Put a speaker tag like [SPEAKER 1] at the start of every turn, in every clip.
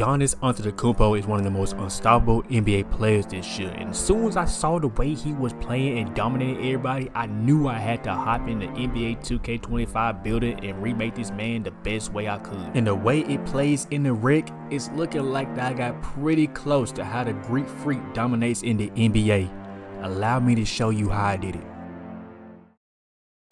[SPEAKER 1] Giannis Antetokounmpo is one of the most unstoppable NBA players this year, and as soon as I saw the way he was playing and dominating everybody, I knew I had to hop in the NBA 2K25 building and remake this man the best way I could. And the way it plays in the rig, it's looking like that I got pretty close to how the Greek Freak dominates in the NBA. Allow me to show you how I did it.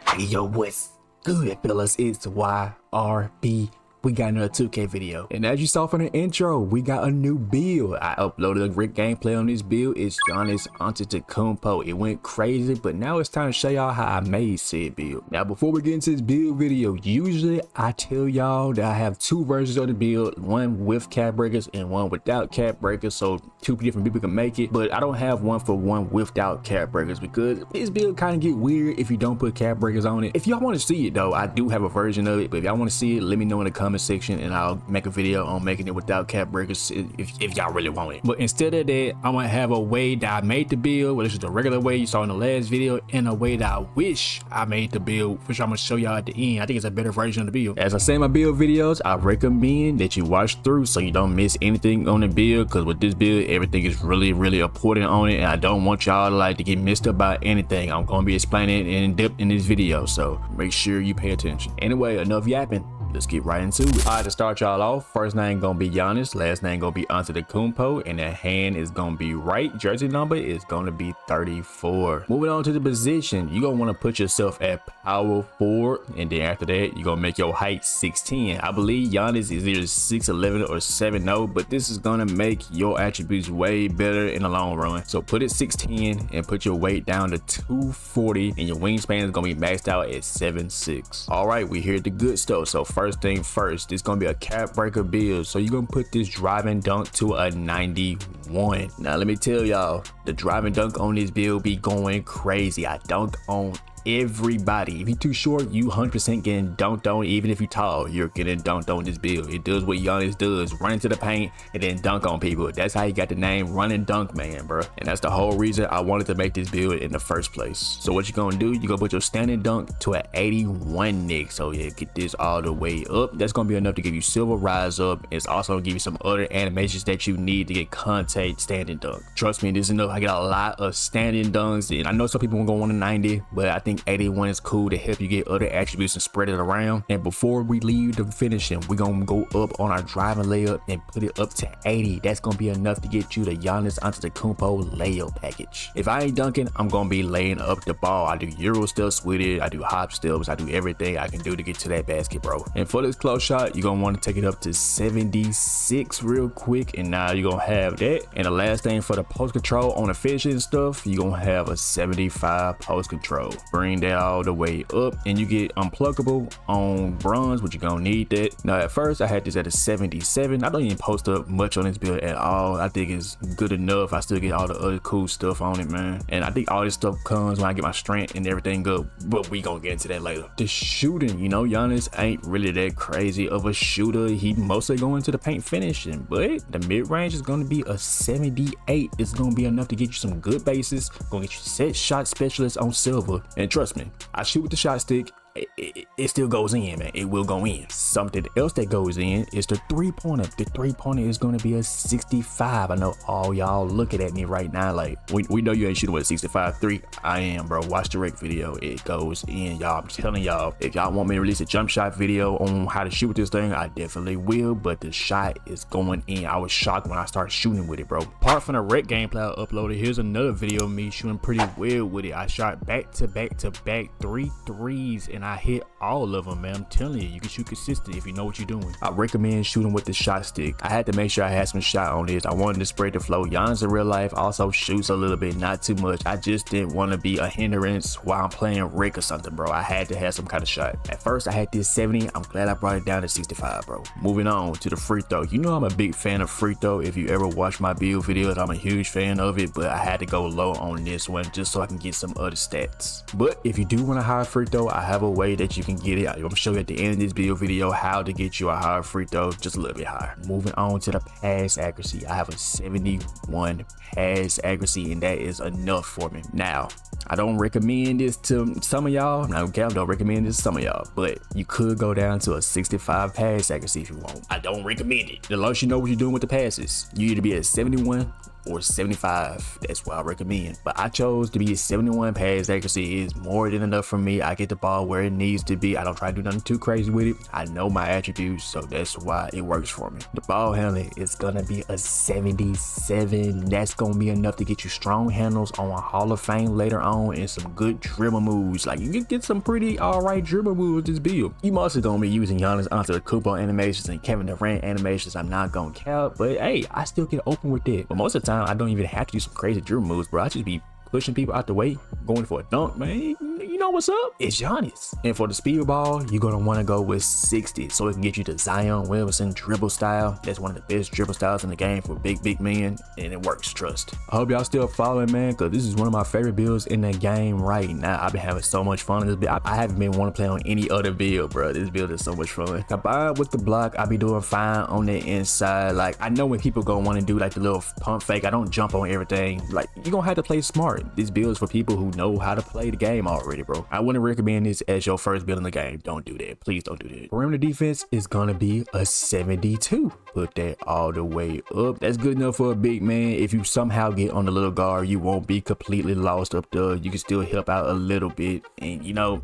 [SPEAKER 1] Hey yo, what's good, fellas? It's YRB. We got another 2K video, and as you saw from the intro, we got a new build. I uploaded a great gameplay on this build. It's Giannis Antetokounmpo. It went crazy, but now it's time to show y'all how I made said build. Now, before we get into this build video, usually I tell y'all that I have two versions of the build, one with cap breakers and one without cap breakers, so two different people can make it. But I don't have one for one without cap breakers because this build kind of get weird if you don't put cap breakers on it. If y'all want to see it though, I do have a version of it, but if y'all want to see it, let me know in the comments section and I'll make a video on making it without cap breakers if y'all really want it. But instead of that, I'm gonna have a way that I made the build, which is the regular way you saw in the last video, and a way that I wish I made the build, which I'm gonna show y'all at the end. I think it's a better version of the build. As I say in my build videos, I recommend that you watch through so you don't miss anything on the build, because with this build everything is really important on it, and I don't want y'all to get messed up by anything. I'm gonna be explaining it in depth in this video, so make sure you pay attention. Anyway, enough yapping. Let's get right into it. All right, to start y'all off, first name gonna be Giannis, last name gonna be Antetokounmpo, and the hand is gonna be right. Jersey number is gonna be 34. Moving on to the position, you're gonna want to put yourself at power forward, and then after that, you're gonna make your height 6'10". I believe Giannis is either 6'11" or 7'0", but this is gonna make your attributes way better in the long run. So put it 6'10" and put your weight down to 240, and your wingspan is gonna be maxed out at 7'6". All right, we hear the good stuff. So first thing first, it's gonna be a cap breaker build, so you're gonna put this driving dunk to a 91. Now let me tell y'all, the driving dunk on this build be going crazy. I dunk on everybody. If you're too short, you 100% getting dunked on. Even if you're tall, you're getting dunked on this build. It does what Giannis does, run into the paint and then dunk on people. That's how he got the name Running Dunk Man, bro. And that's the whole reason I wanted to make this build in the first place. So what you're gonna do, you're gonna put your standing dunk to an 81 nick. So yeah, get this all the way up. That's gonna be enough to give you silver rise up. It's also gonna give you some other animations that you need to get contact standing dunk. Trust me, this is enough. I get a lot of standing dunks, and I know some people are gonna want a 90, but I think 81 is cool to help you get other attributes and spread it around. And before we leave the finishing, we're gonna go up on our driving layup and put it up to 80. That's gonna be enough to get you the Giannis Antetokounmpo layup package. If I ain't dunking, I'm gonna be laying up the ball. I do Euro steps with it, I do hop steps, I do everything I can do to get to that basket, bro. And for this close shot, you're gonna want to take it up to 76 real quick, and now you're gonna have that. And the last thing for the post control on the finishing stuff, you're gonna have a 75 post control. Bring that all the way up, and you get unpluggable on bronze, which you're gonna need that. Now at first I had this at a 77. I don't even post up much on this build at all. I think it's good enough. I still get all the other cool stuff on it, man, and I think all this stuff comes when I get my strength and everything up, but we gonna get into that later. The shooting, you know, Giannis ain't really that crazy of a shooter. He mostly going to the paint finishing, but the mid-range is gonna be a 78. It's gonna be enough to get you some good bases, gonna get you set shot specialist on silver. And trust me, I shoot with the shot stick. It still goes in, man. It will go in. Something else that goes in is the three-pointer. The three-pointer is going to be a 65. I know all y'all looking at me right now like, we know you ain't shooting with a 65 3. I am, bro. Watch the rec video. It goes in, y'all. I'm telling y'all, if y'all want me to release a jump shot video on how to shoot with this thing, I definitely will, but the shot is going in. I was shocked when I started shooting with it, bro. Apart from the rec gameplay I uploaded, here's another video of me shooting pretty well with it. I shot back-to-back 3 threes, and I hit all of them, man. I'm telling you, you can shoot consistent if you know what you're doing. I recommend shooting with the shot stick. I had to make sure I had some shot on this. I wanted to spread the flow. Giannis in real life also shoots a little bit, not too much. I just didn't want to be a hindrance while I'm playing Rick or something, bro. I had to have some kind of shot. At first I had this 70. I'm glad I brought it down to 65, bro. Moving on to the free throw. You know I'm a big fan of free throw. If you ever watch my build videos, I'm a huge fan of it, but I had to go low on this one just so I can get some other stats. But if you do want a high free throw, I have a simple way that you can get it. I'm gonna show you at the end of this video how to get you a higher free throw, just a little bit higher. Moving on to the pass accuracy. I have a 71 pass accuracy, and that is enough for me. Now, I don't recommend this to some of y'all. I don't recommend this to some of y'all, but you could go down to a 65 pass accuracy if you want. I don't recommend it. The less you know what you're doing with the passes, you need to be at 71 or 75. That's what I recommend. But I chose to be at 71 pass accuracy. Is more than enough for me. I get the ball where it needs to be. I don't try to do nothing too crazy with it. I know my attributes, so that's why it works for me. The ball handling is gonna be a 77. That's gonna be enough to get you strong handles on a Hall of Fame later on, and some good dribble moves. Like, you can get some pretty alright dribble moves with this build. You mostly gonna be using Giannis Antetokounmpo animations and Kevin Durant animations. I'm not gonna count, but hey, I still get open with it. But most of the time, I don't even have to do some crazy dribble moves, bro. I just be pushing people out the way, going for a dunk, man. You know what's up? It's Giannis. And for the speed ball, you're gonna want to go with 60, so it can get you the Zion Williamson dribble style. That's one of the best dribble styles in the game for big men, and it works, trust. I hope y'all still following, man, because this is one of my favorite builds in the game right now. I've been having so much fun in this build. I haven't been wanting to play on any other build, bro. This build is so much fun. Combined with the block, I be doing fine on the inside. Like, I know when people gonna want to do like the little pump fake, I don't jump on everything. Like, you're gonna have to play smart. This build is for people who know how to play the game already, bro. I wouldn't recommend this as your first build in the game. Don't do that. Please don't do that. Perimeter defense is gonna be a 72. Put that all the way up. That's good enough for a big man. If you somehow get on the little guard, you won't be completely lost up there. You can still help out a little bit, and you know,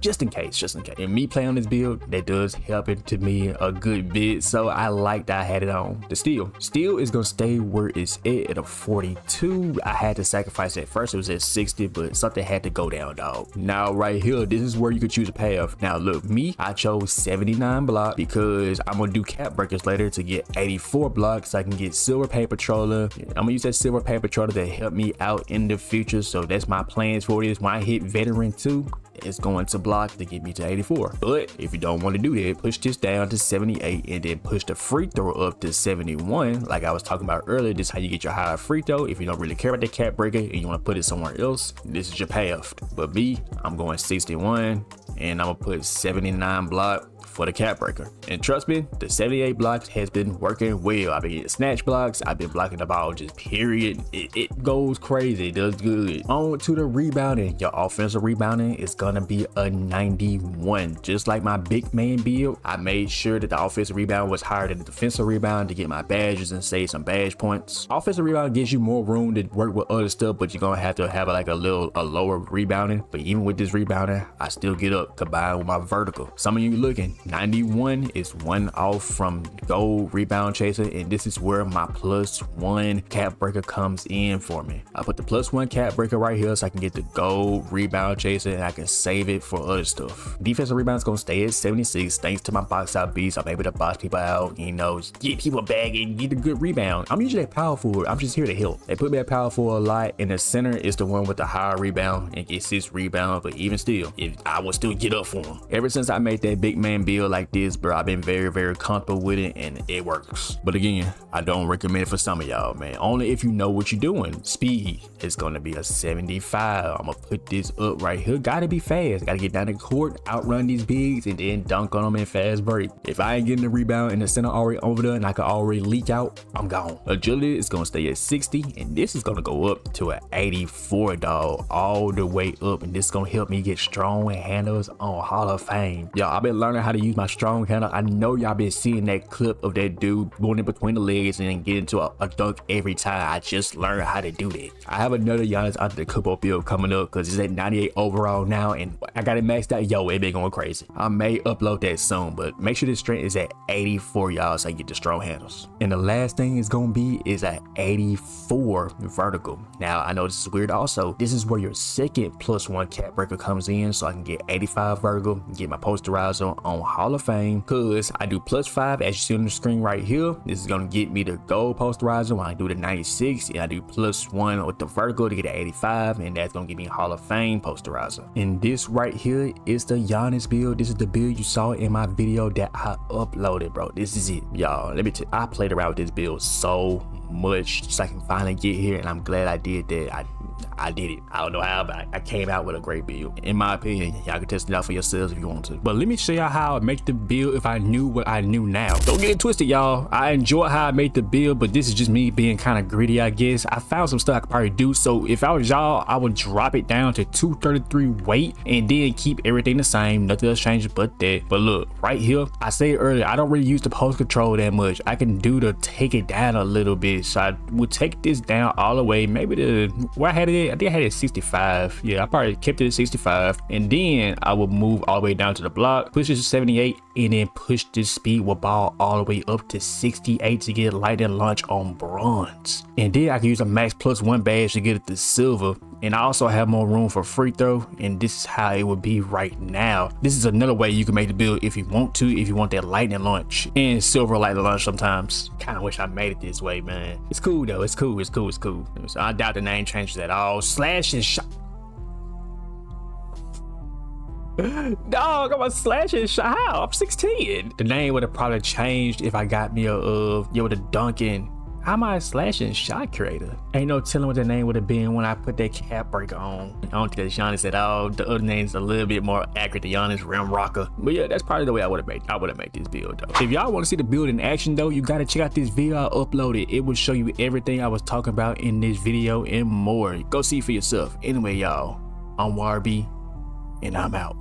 [SPEAKER 1] just in case. And me playing on this build, that does help it to me a good bit, so I like that I had it on. The steal is gonna stay where it's at a 42. I had to sacrifice at first. It was at 60, but something had to go down, dog. Now right here, this is where you could choose a path. Now look, me, I chose 79 block because I'm gonna do cap breakers later to get 84 blocks. So I can get silver paper troller. I'm gonna use that silver paper troller to help me out in the future, so that's my plans for this. When I hit veteran 2, it's going to block to get me to 84. But if you don't want to do that, push this down to 78 and then push the free throw up to 71. Like I was talking about earlier, this is how you get your higher free throw. If you don't really care about the cap breaker and you want to put it somewhere else, this is your path. But me, I'm going 61 and I'm gonna put 79 block for the cap breaker. And trust me, the 78 blocks has been working well. I've been getting snatch blocks. I've been blocking the ball just period. It goes crazy. It does good. On to the rebounding. Your offensive rebounding is gonna be a 91. Just like my big man build, I made sure that the offensive rebound was higher than the defensive rebound to get my badges and save some badge points. Offensive rebound gives you more room to work with other stuff, but you're gonna have to have like a lower rebounding. But even with this rebounding, I still get up combined with my vertical. Some of you looking, 91 is one off from gold rebound chaser, and this is where my +1 cap breaker comes in for me. I put the +1 cap breaker right here so I can get the gold rebound chaser and I can save it for other stuff. Defensive rebound is gonna stay at 76 thanks to my box out beast. I'm able to box people out, you know, get people back and get a good rebound. I'm usually at power forward. I'm just here to help. They put me at power forward a lot, and the center is the one with the higher rebound and gets his rebound, but even still, I will still get up for him. Ever since I made that big man build like this, bro, I've been very comfortable with it and it works. But again, I don't recommend it for some of y'all, man. Only if you know what you're doing. Speed is gonna be a 75. I'm gonna put this up right here. Gotta be fast. Gotta get down the court, outrun these bigs, and then dunk on them in fast break. If I ain't getting the rebound and the center already over there and I can already leak out, I'm gone. Agility is gonna stay at 60, and this is gonna go up to an 84, dog, all the way up, and this is gonna help me get strong handles on Hall of Fame. Y'all, I've been learning how to use my strong handle. I know y'all been seeing that clip of that dude going in between the legs and then get into a dunk every time. I just learned how to do that. I have another Giannis Antetokounmpo build coming up because it's at 98 overall now, and I got it maxed out. Yo, it been going crazy. I may upload that soon, but make sure the strength is at 84, y'all, so I get the strong handles. And the last thing is gonna be is at 84 vertical. Now I know this is weird also. This is where your second +1 cap breaker comes in, so I can get 85 vertical, get my posterizer on Hall of Fame, cause I do +5 as you see on the screen right here. This is gonna get me the gold posterizer when I do the 96, and I do +1 with the vertical to get an 85, and that's gonna give me Hall of Fame posterizer. And this right here is the Giannis build. This is the build you saw in my video that I uploaded, bro. This is it, y'all. Let me tell you, I played around with this build so much so I can finally get here, and I'm glad I did that. I did it. I don't know how, but I came out with a great build. In my opinion, y'all can test it out for yourselves if you want to. But let me show y'all how I make the build if I knew what I knew now. Don't get it twisted, y'all. I enjoy how I made the build, but this is just me being kind of greedy, I guess. I found some stuff I could probably do. So if I was y'all, I would drop it down to 233 weight and then keep everything the same. Nothing else changes but that. But look, right here, I said earlier, I don't really use the post control that much. I can do to take it down a little bit. So I would take this down all the way, maybe to where I had it at. I think I had it at 65. Yeah, I probably kept it at 65. And then I would move all the way down to the block, push it to 78, and then push this speed with ball all the way up to 68 to get lightning launch on bronze. And then I can use a max +1 badge to get it to silver. And I also have more room for free throw, and this is how it would be right now. This is another way you can make the build if you want to, if you want that lightning launch and silver lightning launch sometimes. Kind of wish I made it this way, man. It's cool though, it's cool. So I doubt the name changes at all. Slash and shot. Dog, I'm a slash and shot. How? I'm 16. The name would have probably changed if I got me a dunking. How am I a slash and shot creator? Ain't no telling what the name would have been when I put that cap breaker on. I don't think that's Giannis at all. The other name's a little bit more accurate to Giannis, Rim Rocker. But yeah, that's probably the way I would have made this build though. If y'all want to see the build in action though, you gotta check out this video I uploaded. It will show you everything I was talking about in this video and more. Go see for yourself. Anyway, y'all, I'm YRB and I'm out.